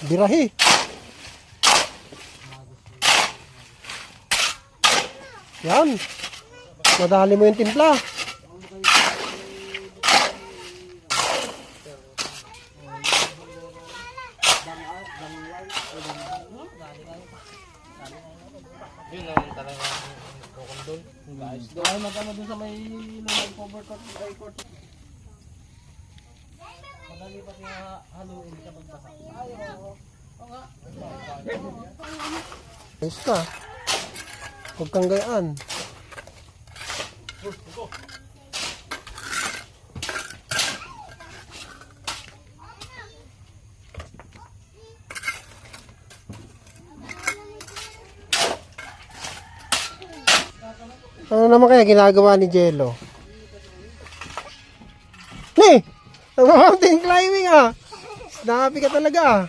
Birahi. Yan. Madali mo yung timpla. Yun naman talaga kokondol. Guys, dahil magkano dun sa may lumang cover court, ay court. Madali pati haluin ka magbasa. Ayaw. Oo nga. Ayos ka. Huwag kang gayaan. Ano naman kaya ginagawa ni Jello? Nag-mountain climbing ah! Snappy ka talaga ah!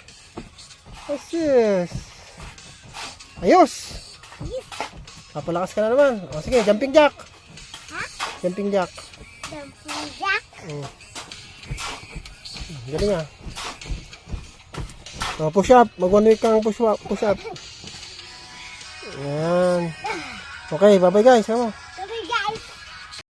Yes! Ayos! Papalakas ka na naman. O sige, jumping jack! Jumping jack. Jumping jack. Galing ah. O, push up. Mag-one week kang push up. Ayan. Okay, bye bye guys. Ano?